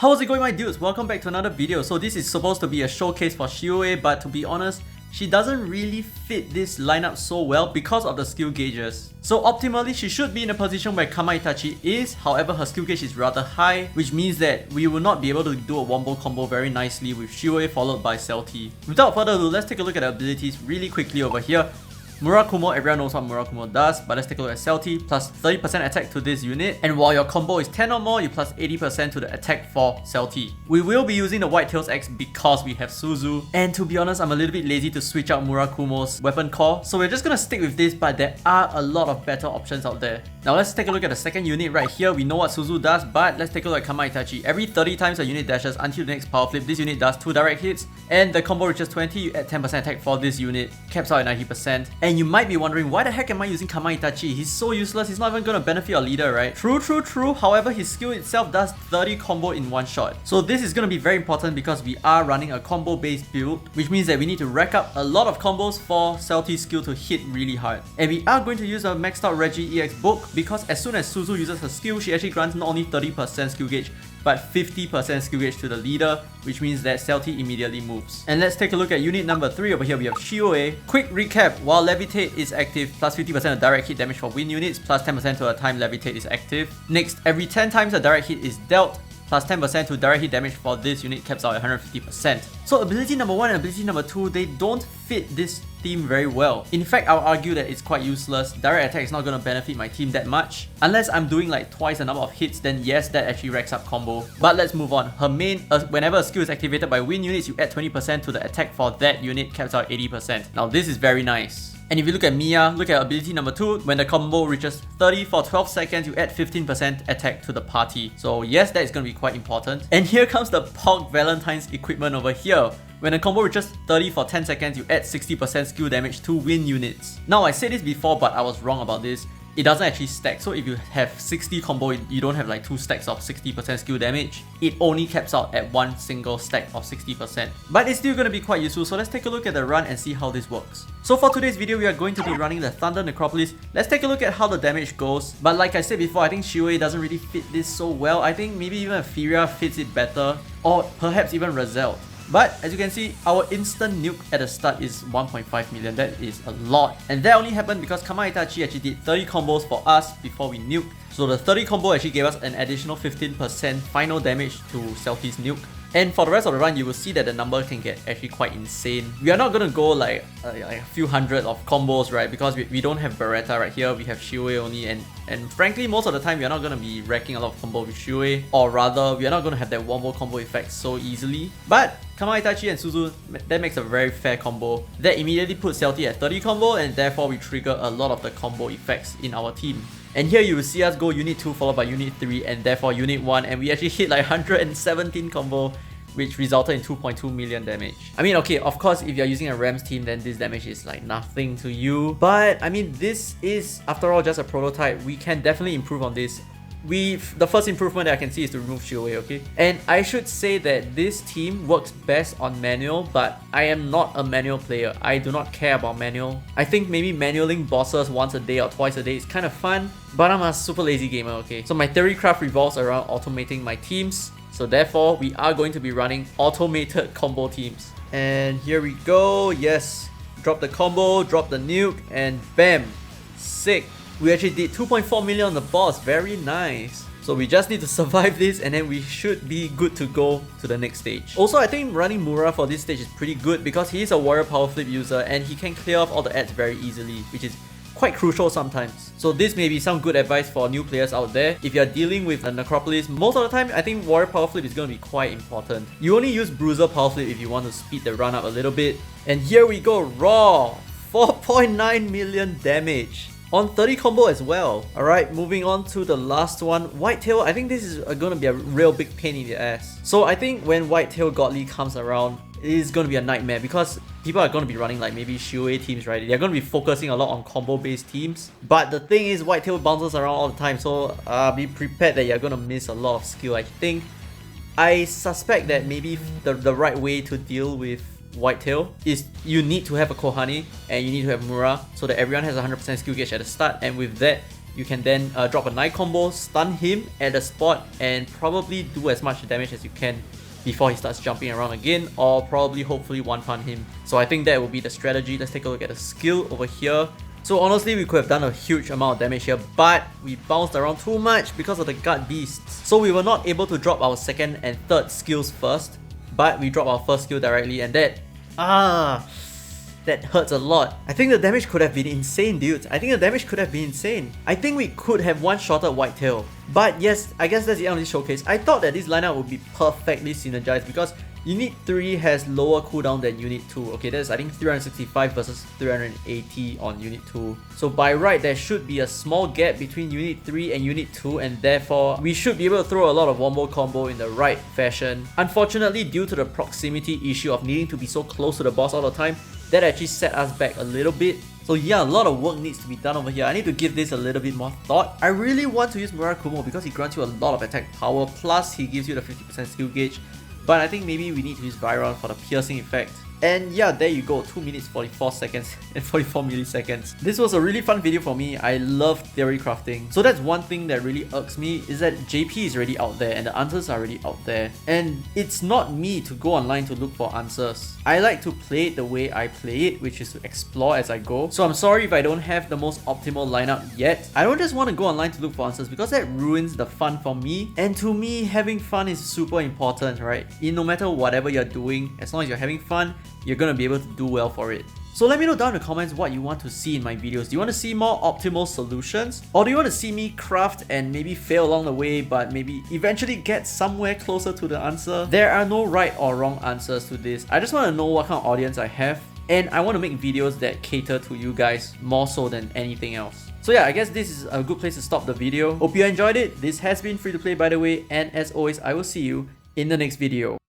How's it going, my dudes? Welcome back to another video. So this is supposed to be a showcase for Shiue, but to be honest, she doesn't really fit this lineup so well because of the skill gauges. So optimally, she should be in a position where Kama Itachi is, however her skill gauge is rather high, which means that we will not be able to do a wombo combo very nicely with Shiue followed by Celtie. Without further ado, let's take a look at the abilities really quickly over here. Murakumo, everyone knows what Murakumo does, but let's take a look at Celtie. Plus 30% attack to this unit, and while your combo is 10 or more, you plus 80% to the attack for Celtie. We will be using the Whitetails X because we have Suzu, and to be honest, I'm a little bit lazy to switch out Murakumo's weapon core, so we're just gonna stick with this, but there are a lot of better options out there. Now let's take a look at the second unit right here. We know what Suzu does, but let's take a look at Kama Itachi. Every 30 times a unit dashes until the next power flip, this unit does 2 direct hits, and the combo reaches 20, you add 10% attack for this unit, caps out at 90%. And you might be wondering, why the heck am I using Kama Itachi? He's so useless, he's not even gonna benefit your leader, right? True. However, his skill itself does 30 combo in one shot. So this is gonna be very important because we are running a combo based build, which means that we need to rack up a lot of combos for Celtie's skill to hit really hard. And we are going to use a maxed out Reggie EX book because as soon as Suzu uses her skill, she actually grants not only 30% skill gauge, but 50% skill gauge to the leader, which means that Celtie immediately moves. And let's take a look at unit number 3 over here. We have Shiue. Quick recap, while Levitate is active, plus 50% of direct hit damage for win units, plus 10% to the time Levitate is active. Next, every 10 times a direct hit is dealt, plus 10% to direct hit damage for this unit, caps out at 150%. So ability number 1 and ability number 2, they don't fit this theme very well. In fact, I'll argue that it's quite useless. Direct attack is not going to benefit my team that much. Unless I'm doing like twice the number of hits, then yes, that actually racks up combo. But let's move on. Her main, whenever a skill is activated by win units, you add 20% to the attack for that unit, caps out 80%. Now this is very nice. And if you look at Mia, look at ability number 2, when the combo reaches 30 for 12 seconds, you add 15% attack to the party. So yes, that is going to be quite important. And here comes the Pog Valentine's equipment over here. When the combo reaches 30 for 10 seconds, you add 60% skill damage to win units. Now I said this before, but I was wrong about this. It doesn't actually stack, so if you have 60 combo, you don't have like 2 stacks of 60% skill damage. It only caps out at one single stack of 60%. But it's still going to be quite useful, so let's take a look at the run and see how this works. So for today's video, we are going to be running the Thunder Necropolis. Let's take a look at how the damage goes. But like I said before, I think Shiue doesn't really fit this so well. I think maybe even Furia fits it better, or perhaps even Razelle. But as you can see, our instant nuke at the start is 1.5 million. That is a lot. And that only happened because Kama Itachi actually did 30 combos for us before we nuked. So the 30 combo actually gave us an additional 15% final damage to Celtie's nuke. And for the rest of the run, you will see that the number can get actually quite insane. We are not going to go like a few hundred of combos, right? Because we don't have Beretta right here, we have Shiue only. And frankly, most of the time, we are not going to be racking a lot of combo with Shiue. Or rather, we are not going to have that wombo combo effect so easily. But Kama Itachi and Suzu, that makes a very fair combo. That immediately puts Celtie at 30 combo, and therefore we trigger a lot of the combo effects in our team. And here you will see us go unit 2 followed by unit 3 and therefore unit 1, and we actually hit like 117 combo, which resulted in 2.2 million damage. I mean, okay, of course, if you're using a Rams team, then this damage is like nothing to you. But I mean, this is, after all, just a prototype. We can definitely improve on this. The first improvement that I can see is to remove Shiue, okay? And I should say that this team works best on manual, but I am not a manual player. I do not care about manual. I think maybe manualing bosses once a day or twice a day is kind of fun, but I'm a super lazy gamer, okay? So my theory craft revolves around automating my teams. So therefore, we are going to be running automated combo teams. And here we go. Yes, drop the combo, drop the nuke, and bam, sick. We actually did 2.4 million on the boss. Very nice. So we just need to survive this and then we should be good to go to the next stage. Also, I think running Mura for this stage is pretty good because he is a warrior power flip user and he can clear off all the ads very easily, which is quite crucial sometimes. So this may be some good advice for new players out there. If you're dealing with a Necropolis, most of the time I think warrior power flip is going to be quite important. You only use bruiser power flip if you want to speed the run up a little bit. And here we go, raw 4.9 million damage on 30 combo as well. Alright, moving on to the last one, Whitetail. I think this is going to be a real big pain in the ass. So I think when Whitetail Godly comes around, it is going to be a nightmare because people are going to be running like maybe Shiue teams, right? They're going to be focusing a lot on combo based teams. But the thing is, Whitetail bounces around all the time, so be prepared that you're going to miss a lot of skill. I suspect that maybe the right way to deal with Whitetail is you need to have a Kohani and you need to have Mura so that everyone has 100% skill gauge at the start, and with that you can then drop a night combo, stun him at the spot, and probably do as much damage as you can before he starts jumping around again, or probably hopefully one-pun him. So I think that will be the strategy. Let's take a look at the skill over here. So honestly, we could have done a huge amount of damage here, but we bounced around too much because of the guard beasts. So we were not able to drop our second and third skills first, but we dropped our first skill directly, and that hurts a lot. I think the damage could have been insane, dudes. I think the damage could have been insane. I think we could have one-shotted Whitetail. But yes, I guess that's the end of this showcase. I thought that this lineup would be perfectly synergized because Unit 3 has lower cooldown than Unit 2. Okay, that's I think 365 versus 380 on Unit 2. So by right, there should be a small gap between Unit 3 and Unit 2, and therefore we should be able to throw a lot of wombo combo in the right fashion. Unfortunately, due to the proximity issue of needing to be so close to the boss all the time, that actually set us back a little bit. So yeah, a lot of work needs to be done over here. I need to give this a little bit more thought. I really want to use Murakumo because he grants you a lot of attack power, plus he gives you the 50% skill gauge. But I think maybe we need to use Byron for the piercing effect. And yeah, there you go, 2 minutes 44 seconds and 44 milliseconds. This was a really fun video for me. I love theory crafting. So that's one thing that really irks me, is that JP is already out there and the answers are already out there. And it's not me to go online to look for answers. I like to play it the way I play it, which is to explore as I go. So I'm sorry if I don't have the most optimal lineup yet. I don't just want to go online to look for answers because that ruins the fun for me. And to me, having fun is super important, right? No matter whatever you're doing, as long as you're having fun, you're gonna be able to do well for it. So let me know down in the comments what you want to see in my videos. Do you want to see more optimal solutions? Or do you want to see me craft and maybe fail along the way, but maybe eventually get somewhere closer to the answer? There are no right or wrong answers to this. I just want to know what kind of audience I have, and I want to make videos that cater to you guys more so than anything else. So yeah, I guess this is a good place to stop the video. Hope you enjoyed it. This has been Free to Play, by the way, and as always, I will see you in the next video.